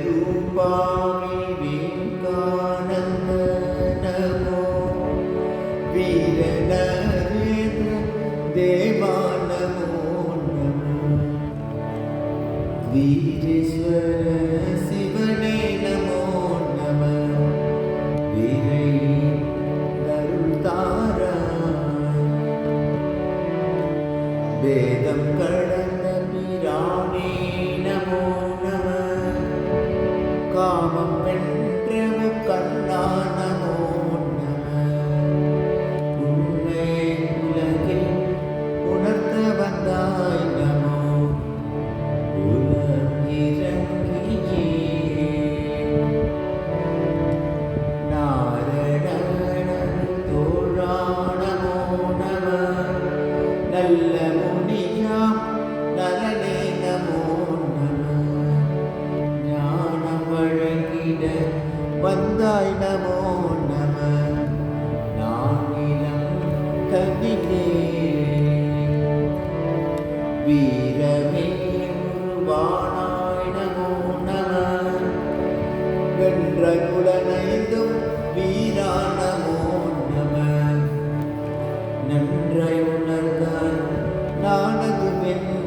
वेदरूपामि विङ्गानन्द नमो वीरनरेन्द्र देवा नमो नमो वीरेश्वर शिवने नमो नमः वीरै नरुताराय वेदं கடந்த பிரானே நமோ காமம் வென்ற முக்கண்ணா நமோ நம உண்மை உலகில் உணர்த்த வந்தாய் நமோ உலகிறங்கியே நாரணன் தோழா நமோ நம நல்ல முனியாம் நலனே நமோ வந்தாய் நமோ நம நானிலம் கவினே வீரமே உருவானாய் நமோ நம வென்ற குலனைந்தும் வீரா நமோ நம நன்றை உணர்ந்தாய் நானது வென்ற